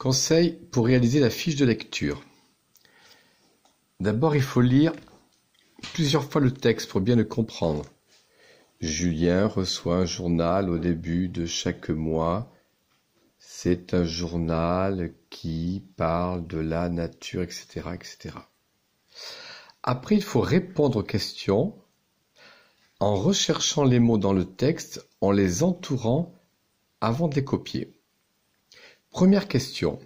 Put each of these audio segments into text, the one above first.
Conseil pour réaliser la fiche de lecture. D'abord, il faut lire plusieurs fois le texte pour bien le comprendre. Julien reçoit un journal au début de chaque mois. C'est un journal qui parle de la nature, etc., etc. Après, il faut répondre aux questions en recherchant les mots dans le texte, en les entourant avant de les copier. Première question.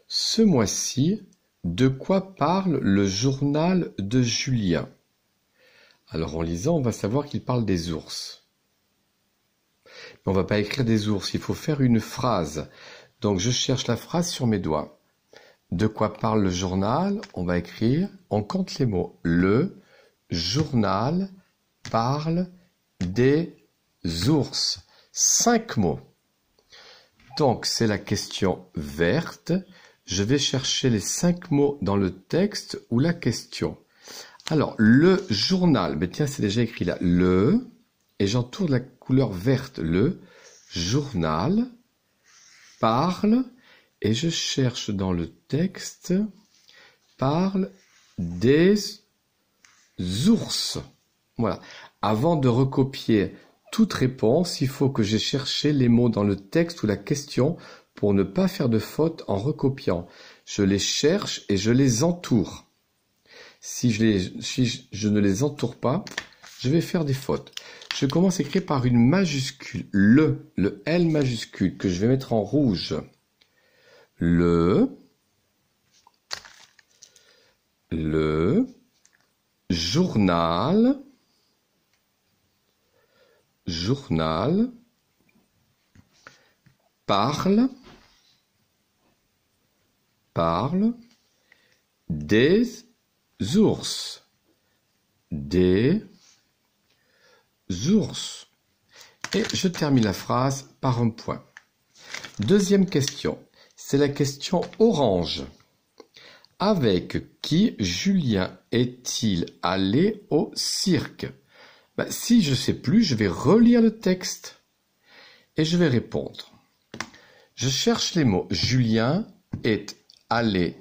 Ce mois-ci, de quoi parle le journal de Julien? Alors en lisant, on va savoir qu'il parle des ours. Mais on ne va pas écrire des ours, il faut faire une phrase. Donc je cherche la phrase sur mes doigts. De quoi parle le journal? On va écrire, on compte les mots. Le journal parle des ours. 5 mots. Donc c'est la question verte. Je vais chercher les 5 mots dans le texte ou la question. Alors, le journal, mais tiens, c'est déjà écrit là. Le, et j'entoure de la couleur verte. Le journal parle, et je cherche dans le texte, parle des ours. Voilà. Avant de recopier toute réponse, il faut que j'ai cherché les mots dans le texte ou la question pour ne pas faire de faute en recopiant. Je les cherche et je les entoure. Si je ne les entoure pas, je vais faire des fautes. Je commence à écrire par une majuscule, le L majuscule, que je vais mettre en rouge. Le journal parle des ours. Des ours. Et je termine la phrase par un point. Deuxième question, c'est la question orange. Avec qui Julien est-il allé au cirque? Si je ne sais plus, je vais relire le texte et je vais répondre. Je cherche les mots. Julien est allé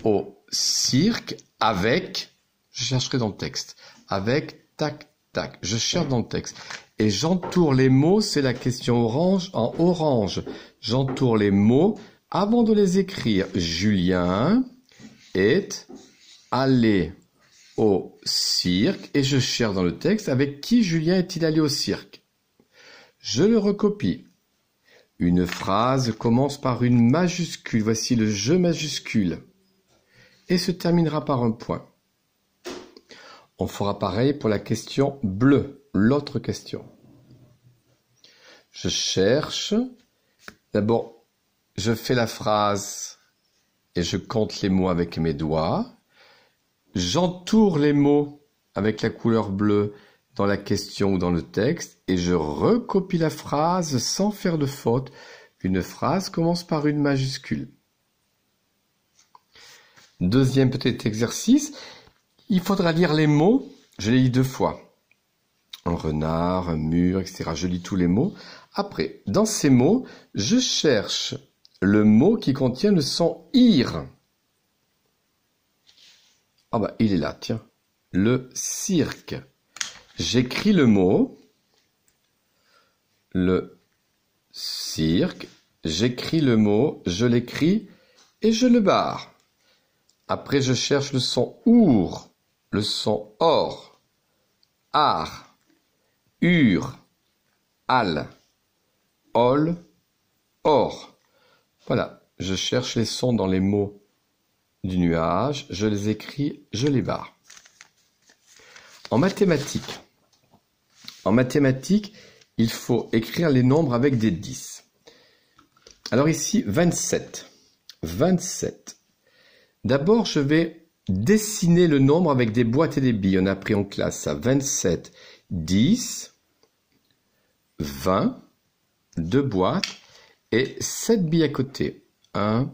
au cirque avec, je chercherai dans le texte, avec, tac, tac, je cherche dans le texte. Et j'entoure les mots, c'est la question orange en orange. J'entoure les mots avant de les écrire. Julien est allé au cirque, et je cherche dans le texte avec qui Julien est-il allé au cirque. Je le recopie. Une phrase commence par une majuscule. Voici le je majuscule. Et se terminera par un point. On fera pareil pour la question bleue, l'autre question. Je cherche. D'abord, je fais la phrase et je compte les mots avec mes doigts. J'entoure les mots avec la couleur bleue dans la question ou dans le texte et je recopie la phrase sans faire de faute. Une phrase commence par une majuscule. Deuxième petit exercice, il faudra lire les mots, je les lis 2 fois. Un renard, un mur, etc. Je lis tous les mots. Après, dans ces mots, je cherche le mot qui contient le son ir. Ah bah, il est là, tiens. Le cirque. J'écris le mot. Le cirque. J'écris le mot, je l'écris et je le barre. Après, je cherche le son our, le son or, ar, ur, al, ol, or. Voilà, je cherche les sons dans les mots du nuage, je les écris, je les barre. En mathématiques, il faut écrire les nombres avec des 10. Alors ici, 27. 27. D'abord, je vais dessiner le nombre avec des boîtes et des billes. On a appris en classe ça. 27, 10, 20, 2 boîtes et 7 billes à côté. 1,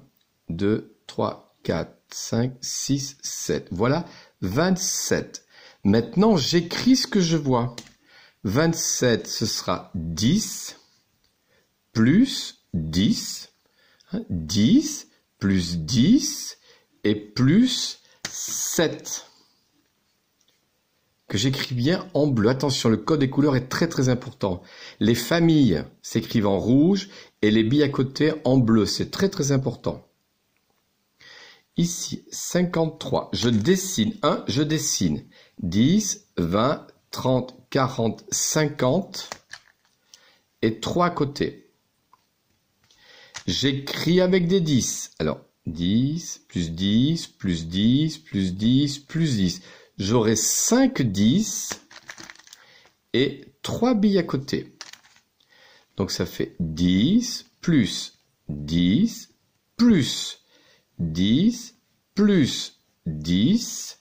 2, 3, 4, 5, 6, 7. Voilà, 27. Maintenant, j'écris ce que je vois. 27, ce sera 10 plus 10. 10 plus 10 et plus 7. Que j'écris bien en bleu. Attention, le code des couleurs est très très important. Les familles s'écrivent en rouge et les billes à côté en bleu. C'est très très important. Ici, 53. Je dessine. Je dessine. 10, 20, 30, 40, 50 et 3 à côté. J'écris avec des 10. Alors, 10, plus 10, plus 10, plus 10, plus 10. J'aurai 5 10 et 3 billes à côté. Donc ça fait 10 plus 10 plus 10 plus 10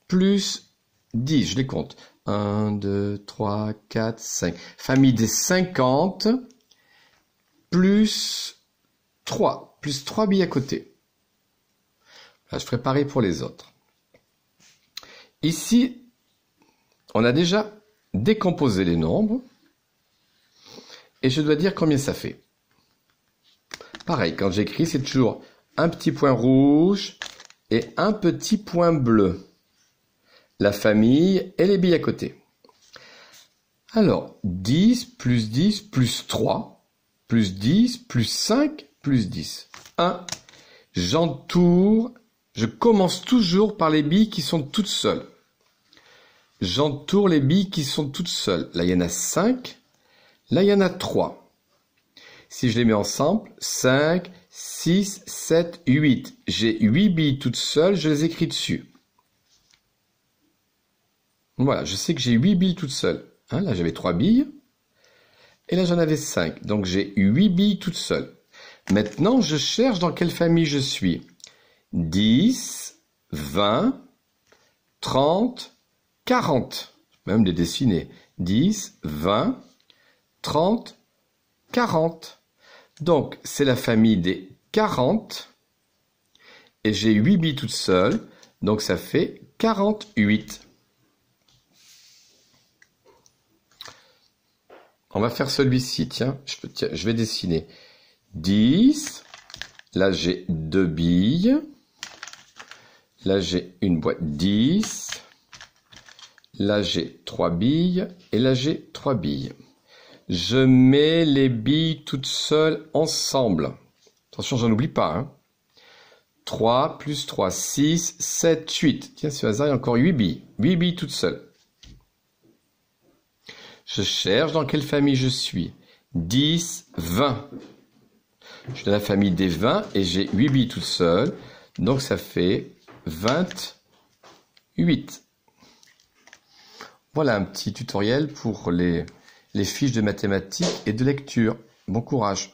plus 10. Je les compte. 1, 2, 3, 4, 5. Famille des 50 plus 3. Plus 3 billes à côté. Là, je ferai pareil pour les autres. Ici, on a déjà décomposé les nombres et je dois dire combien ça fait. Pareil, quand j'écris, c'est toujours un petit point rouge et un petit point bleu. La famille et les billes à côté. Alors, 10 plus 10 plus 3 plus 10 plus 5 plus 10. 1. J'entoure. Je commence toujours par les billes qui sont toutes seules. J'entoure les billes qui sont toutes seules. Là, il y en a 5. Là, il y en a 3. Si je les mets ensemble, 5, 6, 7, 8. J'ai 8 billes toutes seules, je les écris dessus. Voilà, je sais que j'ai 8 billes toutes seules. Hein, là, j'avais 3 billes. Et là, j'en avais 5. Donc, j'ai 8 billes toutes seules. Maintenant, je cherche dans quelle famille je suis. 10, 20, 30, 40. Je peux même les dessiner. 10, 20, 30, 40. Donc, c'est la famille des 40. Et j'ai 8 billes toutes seules. Donc, ça fait 48. On va faire celui-ci. Tiens, je vais dessiner 10. Là, j'ai 2 billes. Là, j'ai une boîte 10. Là, j'ai 3 billes. Et là, j'ai 3 billes. Je mets les billes toutes seules ensemble. Attention, j'en oublie pas. Hein. 3 plus 3, 6, 7, 8. Tiens, ce hasard, il y a encore 8 billes. 8 billes toutes seules. Je cherche dans quelle famille je suis. 10, 20. Je suis dans la famille des 20 et j'ai 8 billes toutes seules. Donc, ça fait 28. Voilà un petit tutoriel pour les fiches de mathématiques et de lecture. Bon courage!